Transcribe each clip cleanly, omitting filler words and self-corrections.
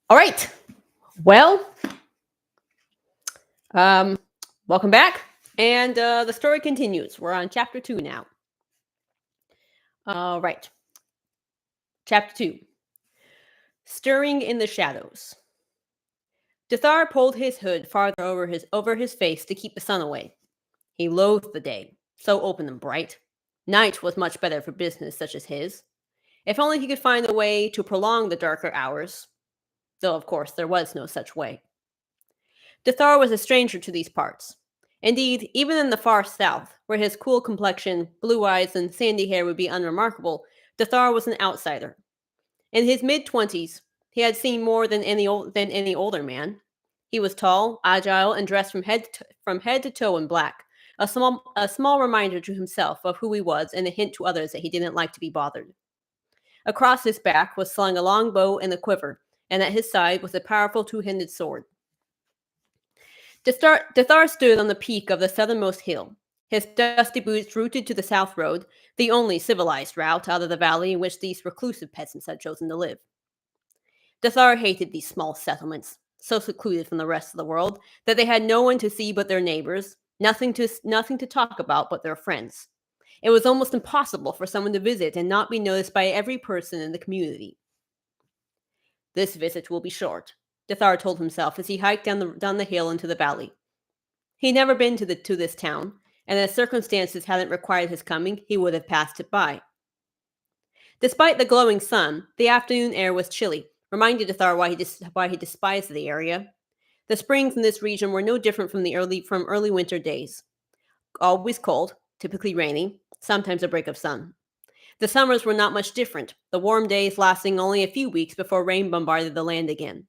All right. Well, um, welcome back. And the story continues. We're on chapter 2 now. All right. Chapter 2. Stirring in the shadows. Dethar pulled his hood farther over his face to keep the sun away. He loathed the day, so open and bright. Night was much better for business such as his. If only he could find a way to prolong the darker hours. Though, of course, there was no such way. Dethar was a stranger to these parts. Indeed, even in the far south, where his cool complexion, blue eyes, and sandy hair would be unremarkable, Dethar was an outsider. In his mid-20s, he had seen more than any older man. He was tall, agile, and dressed from head to toe in black, a small reminder to himself of who he was and a hint to others that he didn't like to be bothered. Across his back was slung a long bow and a quiver, and at his side was a powerful two-handed sword. Dethar stood on the peak of the southernmost hill, his dusty boots rooted to the south road, the only civilized route out of the valley in which these reclusive peasants had chosen to live. Dethar hated these small settlements, so secluded from the rest of the world that they had no one to see but their neighbors, nothing to talk about but their friends. It was almost impossible for someone to visit and not be noticed by every person in the community. This visit will be short, Dethar told himself as he hiked down the hill into the valley. He'd never been to this town, and if circumstances hadn't required his coming, he would have passed it by. Despite the glowing sun, the afternoon air was chilly, reminding Dethar why he despised the area. The springs in this region were no different from early winter days. Always cold, typically rainy, sometimes a break of sun. The summers were not much different, the warm days lasting only a few weeks before rain bombarded the land again.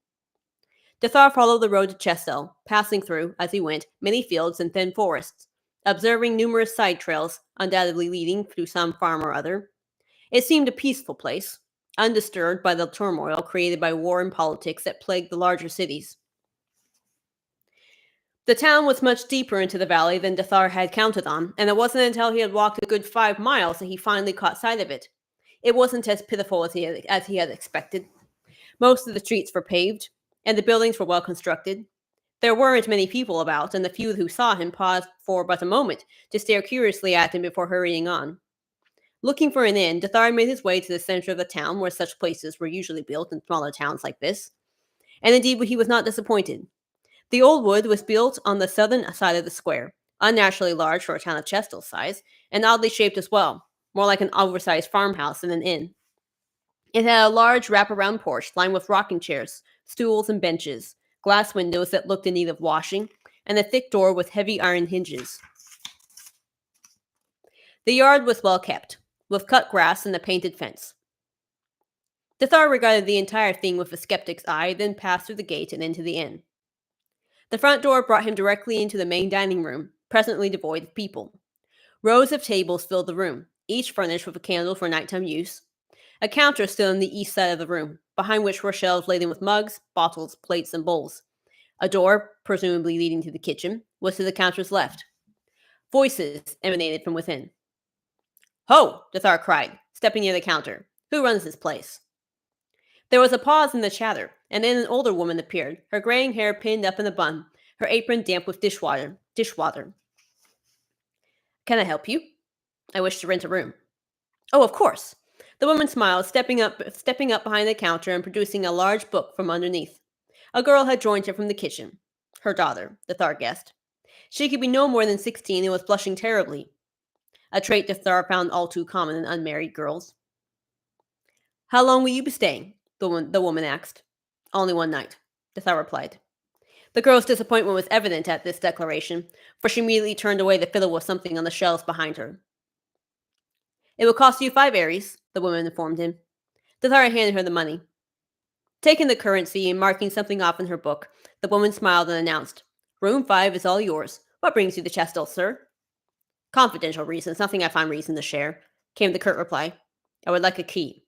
Dethar followed the road to Chestel, passing through, as he went, many fields and thin forests, observing numerous side trails, undoubtedly leading through some farm or other. It seemed a peaceful place, undisturbed by the turmoil created by war and politics that plagued the larger cities. The town was much deeper into the valley than Dethar had counted on, and it wasn't until he had walked a good 5 miles that he finally caught sight of it. It wasn't as pitiful as he had expected. Most of the streets were paved, and the buildings were well constructed. There weren't many people about, and the few who saw him paused for but a moment to stare curiously at him before hurrying on. Looking for an inn, Dethar made his way to the center of the town, where such places were usually built in smaller towns like this. And indeed, he was not disappointed. The old wood was built on the southern side of the square, unnaturally large for a town of Chestel's size, and oddly shaped as well, more like an oversized farmhouse than an inn. It had a large wraparound porch lined with rocking chairs, stools, and benches, glass windows that looked in need of washing, and a thick door with heavy iron hinges. The yard was well kept, with cut grass and a painted fence. Dethar regarded the entire thing with a skeptic's eye, then passed through the gate and into the inn. The front door brought him directly into the main dining room, presently devoid of people. Rows of tables filled the room, each furnished with a candle for nighttime use. A counter stood on the east side of the room, behind which were shelves laden with mugs, bottles, plates, and bowls. A door, presumably leading to the kitchen, was to the counter's left. Voices emanated from within. "Ho!" Dethar cried, stepping near the counter. "Who runs this place?" There was a pause in the chatter, and then an older woman appeared, her graying hair pinned up in a bun, her apron damp with dishwater. "Can I help you?" "I wish to rent a room." "Oh, of course." The woman smiled, stepping up behind the counter and producing a large book from underneath. A girl had joined her from the kitchen. Her daughter, Dethar guessed. She could be no more than 16 and was blushing terribly, a trait Dethar found all too common in unmarried girls. "How long will you be staying?" the woman asked. "Only one night," Dethar replied. The girl's disappointment was evident at this declaration, for she immediately turned away to fiddle with something on the shelves behind her. "It will cost you 5 aries," the woman informed him. Dethar handed her the money. Taking the currency and marking something off in her book, the woman smiled and announced, "Room 5 is all yours. What brings you to Chestel, sir?" "Confidential reasons, nothing I find reason to share," came the curt reply. "I would like a key."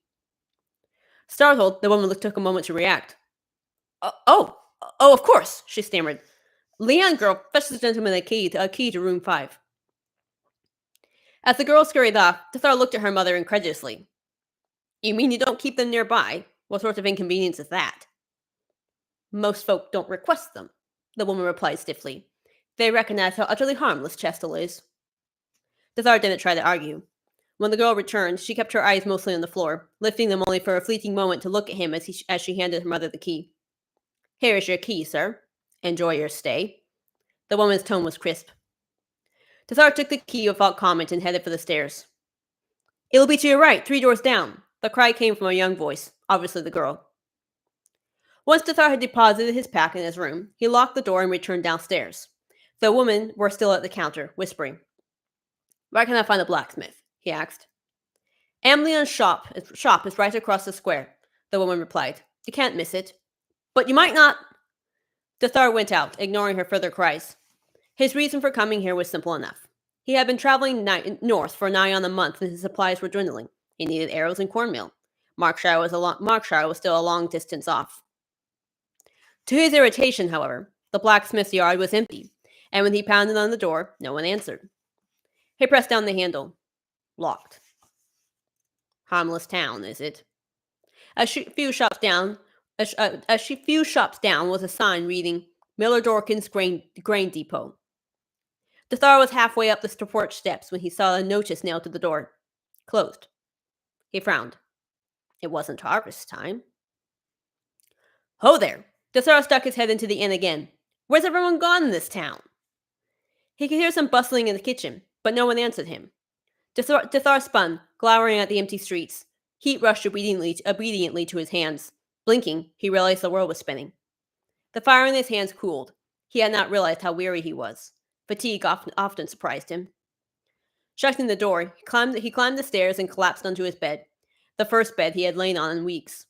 Startled, the woman took a moment to react. Oh, of course," she stammered. "Leon girl, fetch this gentleman a key to room 5. As the girl scurried off, Dethar looked at her mother incredulously. "You mean you don't keep them nearby? What sort of inconvenience is that?" Most folk don't request them, the woman replied stiffly. They recognize how utterly harmless Chestel is. Dethar didn't try to argue. When the girl returned, she kept her eyes mostly on the floor, lifting them only for a fleeting moment to look at him as she handed her mother the key. Here is your key, sir. Enjoy your stay. The woman's tone was crisp. Dethar took the key without comment and headed for the stairs. It'll be to your right, 3 doors down. The cry came from a young voice, obviously the girl. Once Dethar had deposited his pack in his room, he locked the door and returned downstairs. The women were still at the counter, whispering. Where can I find a blacksmith? He asked. Amlion's shop is right across the square, the woman replied. You can't miss it. But you might not. Dethar went out, ignoring her further cries. His reason for coming here was simple enough. He had been traveling north for nigh on a month and his supplies were dwindling. He needed arrows and cornmeal. Markshire was still a long distance off. To his irritation, however, the blacksmith's yard was empty, and when he pounded on the door, no one answered. He pressed down the handle. Locked. Harmless town, is it? A few shops down was a sign reading Miller Dorkin's grain depot. Dethar was halfway up the porch steps when he saw a notice nailed to the door. Closed. He frowned. It wasn't harvest time. Ho there! Dethar stuck his head into the inn again. Where's everyone gone in this town? He could hear some bustling in the kitchen, but no one answered him. Dethar spun, glowering at the empty streets. Heat rushed obediently to his hands. Blinking, he realized the world was spinning. The fire in his hands cooled. He had not realized how weary he was. Fatigue often surprised him. Shutting the door, he climbed the stairs and collapsed onto his bed, the first bed he had lain on in weeks.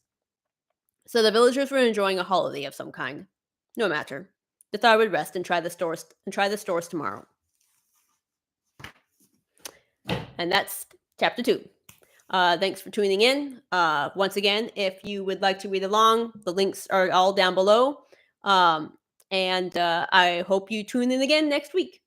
So the villagers were enjoying a holiday of some kind. No matter. Dethar would rest and try the stores tomorrow. And that's chapter 2. Thanks for tuning in. Once again, if you would like to read along, the links are all down below. And I hope you tune in again next week.